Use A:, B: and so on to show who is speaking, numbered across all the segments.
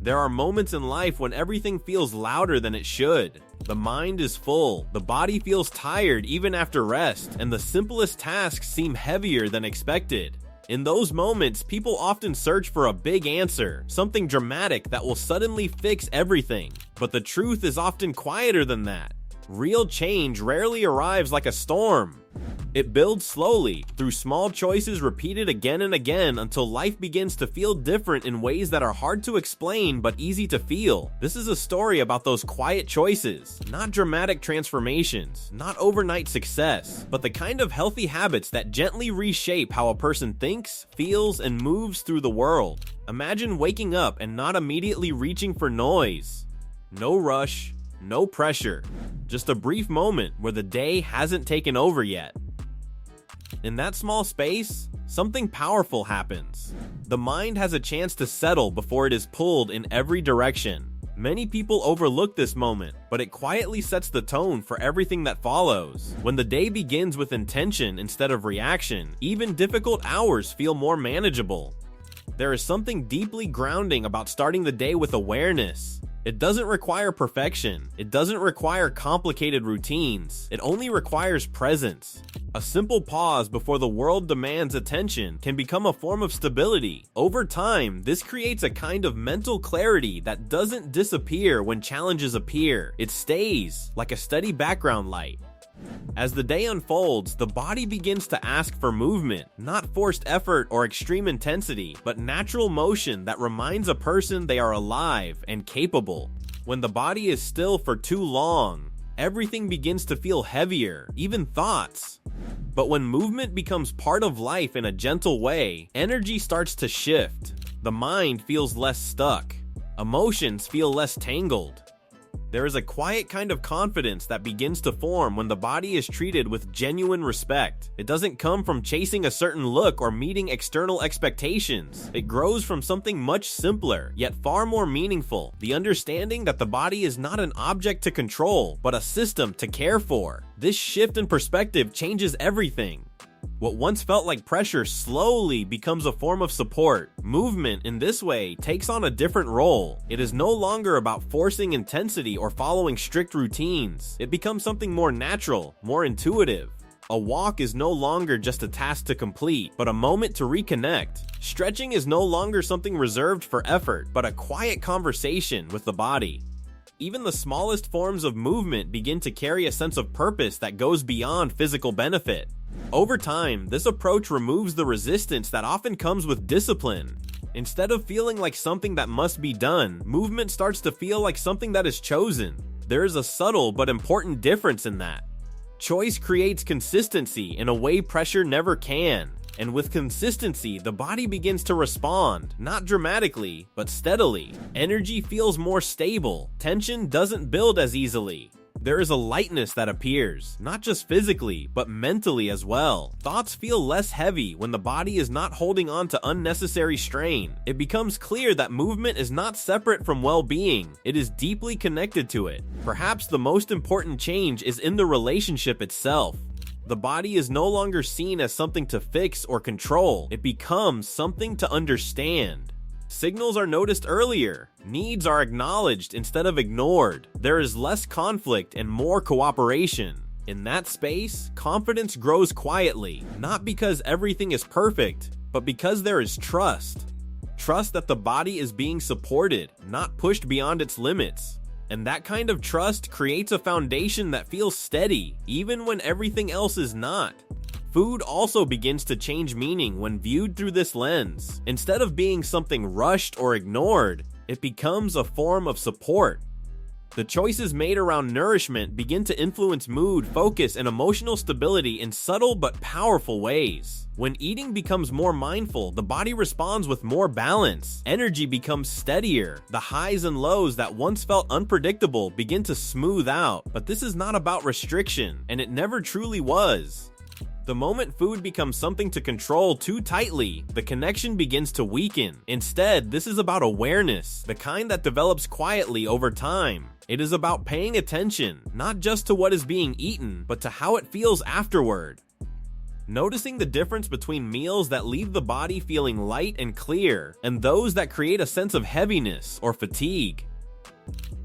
A: There are moments in life when everything feels louder than it should. The mind is full, the body feels tired even after rest, and the simplest tasks seem heavier than expected. In those moments, people often search for a big answer, something dramatic that will suddenly fix everything. But the truth is often quieter than that. Real change rarely arrives like a storm. It builds slowly, through small choices repeated again and again until life begins to feel different in ways that are hard to explain but easy to feel. This is a story about those quiet choices, not dramatic transformations, not overnight success, but the kind of healthy habits that gently reshape how a person thinks, feels, and moves through the world. Imagine waking up and not immediately reaching for noise. No rush, no pressure, just a brief moment where the day hasn't taken over yet. In that small space, something powerful happens. The mind has a chance to settle before it is pulled in every direction. Many people overlook this moment, but it quietly sets the tone for everything that follows. When the day begins with intention instead of reaction, even difficult hours feel more manageable. There is something deeply grounding about starting the day with awareness. It doesn't require perfection. It doesn't require complicated routines. It only requires presence. A simple pause before the world demands attention can become a form of stability. Over time, this creates a kind of mental clarity that doesn't disappear when challenges appear. It stays, like a steady background light. As the day unfolds, the body begins to ask for movement, not forced effort or extreme intensity, but natural motion that reminds a person they are alive and capable. When the body is still for too long, everything begins to feel heavier, even thoughts. But when movement becomes part of life in a gentle way, energy starts to shift. The mind feels less stuck. Emotions feel less tangled. There is a quiet kind of confidence that begins to form when the body is treated with genuine respect. It doesn't come from chasing a certain look or meeting external expectations. It grows from something much simpler, yet far more meaningful. The understanding that the body is not an object to control, but a system to care for. This shift in perspective changes everything. What once felt like pressure slowly becomes a form of support. Movement in this way takes on a different role. It is no longer about forcing intensity or following strict routines. It becomes something more natural, more intuitive. A walk is no longer just a task to complete, but a moment to reconnect. Stretching is no longer something reserved for effort, but a quiet conversation with the body. Even the smallest forms of movement begin to carry a sense of purpose that goes beyond physical benefit. Over time, this approach removes the resistance that often comes with discipline. Instead of feeling like something that must be done, movement starts to feel like something that is chosen. There is a subtle but important difference in that. Choice creates consistency in a way pressure never can. And with consistency, the body begins to respond, not dramatically, but steadily. Energy feels more stable. Tension doesn't build as easily. There is a lightness that appears, not just physically, but mentally as well. Thoughts feel less heavy when the body is not holding on to unnecessary strain. It becomes clear that movement is not separate from well-being. It is deeply connected to it. Perhaps the most important change is in the relationship itself. The body is no longer seen as something to fix or control. It becomes something to understand. Signals are noticed earlier. Needs are acknowledged instead of ignored. There is less conflict and more cooperation. In that space, confidence grows quietly, not because everything is perfect, but because there is trust. Trust that the body is being supported, not pushed beyond its limits. And that kind of trust creates a foundation that feels steady, even when everything else is not. Food also begins to change meaning when viewed through this lens. Instead of being something rushed or ignored, it becomes a form of support. The choices made around nourishment begin to influence mood, focus, and emotional stability in subtle but powerful ways. When eating becomes more mindful, the body responds with more balance. Energy becomes steadier. The highs and lows that once felt unpredictable begin to smooth out. But this is not about restriction, and it never truly was. The moment food becomes something to control too tightly, the connection begins to weaken. Instead, this is about awareness, the kind that develops quietly over time. It is about paying attention, not just to what is being eaten, but to how it feels afterward. noticing the difference between meals that leave the body feeling light and clear and those that create a sense of heaviness or fatigue.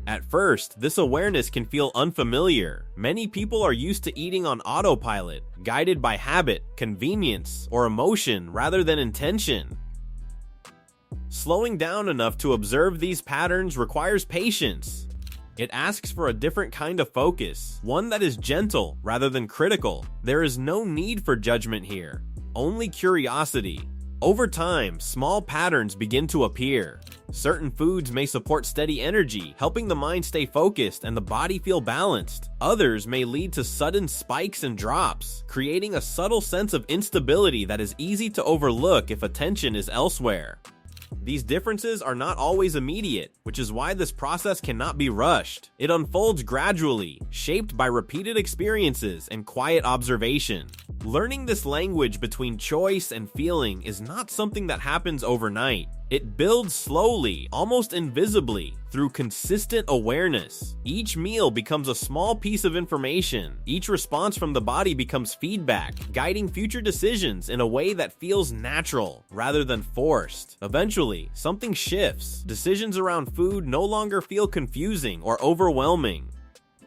A: At first, this awareness can feel unfamiliar. Many people are used to eating on autopilot, guided by habit, convenience, or emotion rather than intention. Slowing down enough to observe these patterns requires patience. It asks for a different kind of focus, one that is gentle rather than critical. There is no need for judgment here, only curiosity. Over time, small patterns begin to appear. Certain foods may support steady energy, helping the mind stay focused and the body feel balanced. Others may lead to sudden spikes and drops, creating a subtle sense of instability that is easy to overlook if attention is elsewhere. These differences are not always immediate, which is why this process cannot be rushed. It unfolds gradually, shaped by repeated experiences and quiet observation. Learning this language between choice and feeling is not something that happens overnight. It builds slowly, almost invisibly, through consistent awareness. Each meal becomes a small piece of information. Each response from the body becomes feedback, guiding future decisions in a way that feels natural rather than forced. Eventually, something shifts. Decisions around food no longer feel confusing or overwhelming.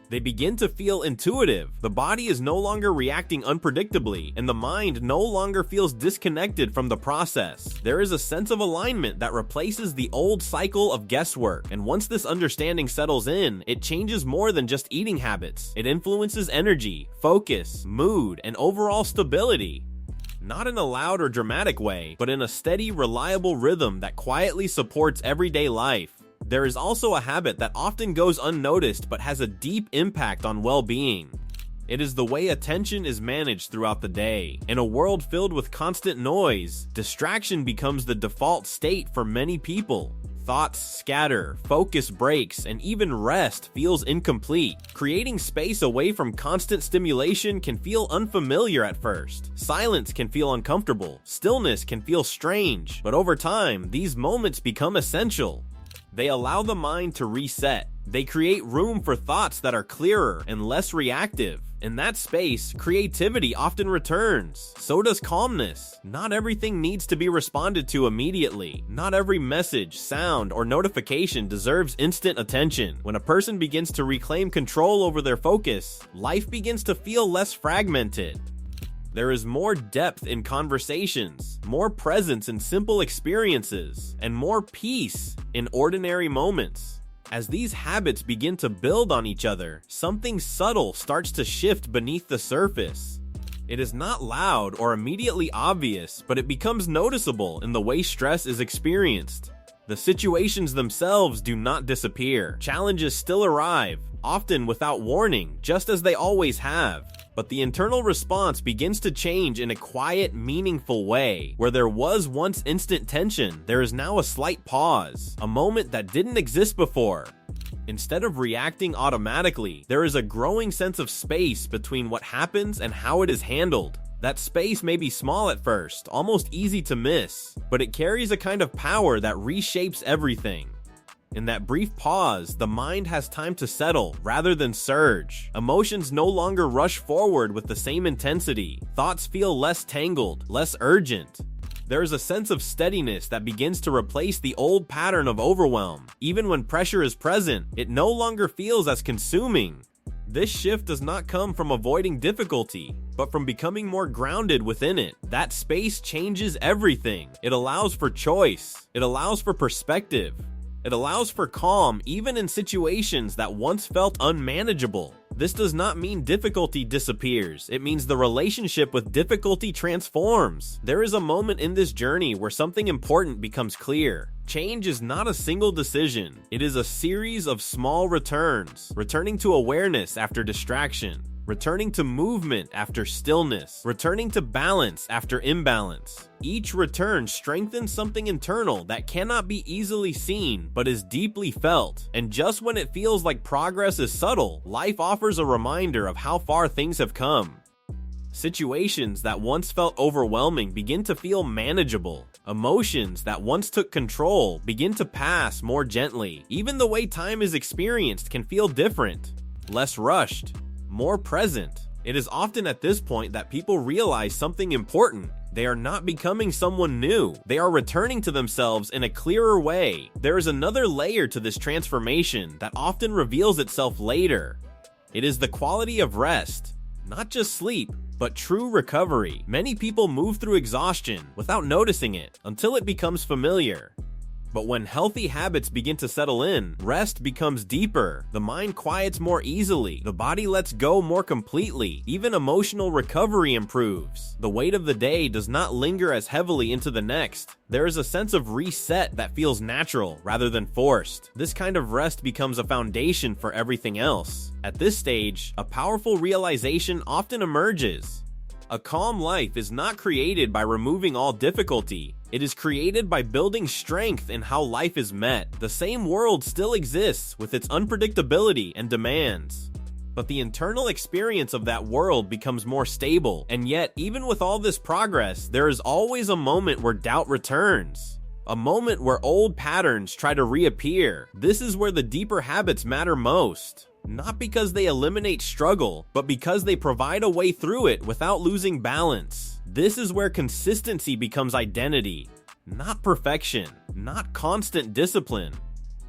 A: They begin to feel intuitive. The body is no longer reacting unpredictably, and the mind no longer feels disconnected from the process. There is a sense of alignment that replaces the old cycle of guesswork, and once this understanding settles in, it changes more than just eating habits. It influences energy, focus, mood, and overall stability. Not in a loud or dramatic way, but in a steady, reliable rhythm that quietly supports everyday life. There is also a habit that often goes unnoticed but has a deep impact on well-being. It is the way attention is managed throughout the day. In a world filled with constant noise, distraction becomes the default state for many people. Thoughts scatter, focus breaks, and even rest feels incomplete. Creating space away from constant stimulation can feel unfamiliar at first. Silence can feel uncomfortable. Stillness can feel strange. But over time, these moments become essential. They allow the mind to reset. They create room for thoughts that are clearer and less reactive. In that space, creativity often returns. So does calmness. Not everything needs to be responded to immediately. Not every message, sound, or notification deserves instant attention. When a person begins to reclaim control over their focus, life begins to feel less fragmented. There is more depth in conversations, more presence in simple experiences, and more peace in ordinary moments. As these habits begin to build on each other, something subtle starts to shift beneath the surface. It is not loud or immediately obvious, but it becomes noticeable in the way stress is experienced. The situations themselves do not disappear. Challenges still arrive, often without warning, just as they always have. But the internal response begins to change in a quiet, meaningful way. Where there was once instant tension, there is now a slight pause, a moment that didn't exist before. Instead of reacting automatically, there is a growing sense of space between what happens and how it is handled. That space may be small at first, almost easy to miss, but it carries a kind of power that reshapes everything. In that brief pause, the mind has time to settle rather than surge. Emotions no longer rush forward with the same intensity. Thoughts feel less tangled, less urgent. There is a sense of steadiness that begins to replace the old pattern of overwhelm. Even when pressure is present, it no longer feels as consuming. This shift does not come from avoiding difficulty, but from becoming more grounded within it. That space changes everything. It allows for choice. It allows for perspective. It allows for calm even in situations that once felt unmanageable. This does not mean difficulty disappears. It means the relationship with difficulty transforms. There is a moment in this journey where something important becomes clear. Change is not a single decision. It is a series of small returns. Returning to awareness after distraction. Returning to movement after stillness, returning to balance after imbalance. Each return strengthens something internal that cannot be easily seen, but is deeply felt. And just when it feels like progress is subtle, life offers a reminder of how far things have come. Situations that once felt overwhelming begin to feel manageable. Emotions that once took control begin to pass more gently. Even the way time is experienced can feel different, less rushed, more present. It is often at this point that people realize something important. They are not becoming someone new. They are returning to themselves in a clearer way. There is another layer to this transformation that often reveals itself later. It is the quality of rest. Not just sleep, but true recovery. Many people move through exhaustion without noticing it until it becomes familiar. But when healthy habits begin to settle in, rest becomes deeper, the mind quiets more easily, the body lets go more completely, even emotional recovery improves. The weight of the day does not linger as heavily into the next. There is a sense of reset that feels natural rather than forced. This kind of rest becomes a foundation for everything else. At this stage, a powerful realization often emerges. A calm life is not created by removing all difficulty. It is created by building strength in how life is met. The same world still exists with its unpredictability and demands. But the internal experience of that world becomes more stable. And yet, even with all this progress, there is always a moment where doubt returns. A moment where old patterns try to reappear. This is where the deeper habits matter most. Not because they eliminate struggle, but because they provide a way through it without losing balance. This is where consistency becomes identity, not perfection, not constant discipline,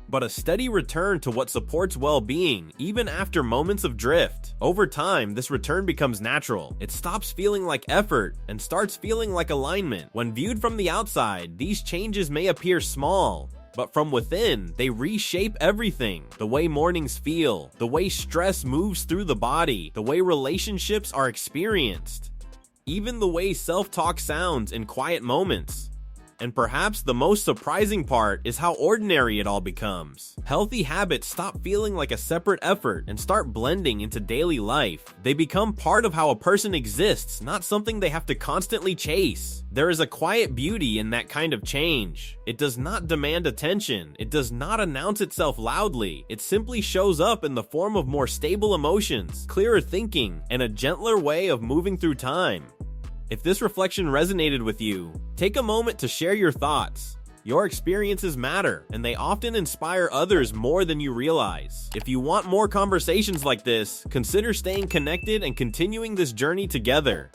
A: but a steady return to what supports well-being, even after moments of drift. Over time, this return becomes natural. It stops feeling like effort and starts feeling like alignment. When viewed from the outside, these changes may appear small, but from within, they reshape everything. The way mornings feel, the way stress moves through the body, the way relationships are experienced, even the way self-talk sounds in quiet moments. And perhaps the most surprising part is how ordinary it all becomes. Healthy habits stop feeling like a separate effort and start blending into daily life. They become part of how a person exists, not something they have to constantly chase. There is a quiet beauty in that kind of change. It does not demand attention. It does not announce itself loudly. It simply shows up in the form of more stable emotions, clearer thinking, and a gentler way of moving through time. If this reflection resonated with you, take a moment to share your thoughts. Your experiences matter, and they often inspire others more than you realize. If you want more conversations like this, consider staying connected and continuing this journey together.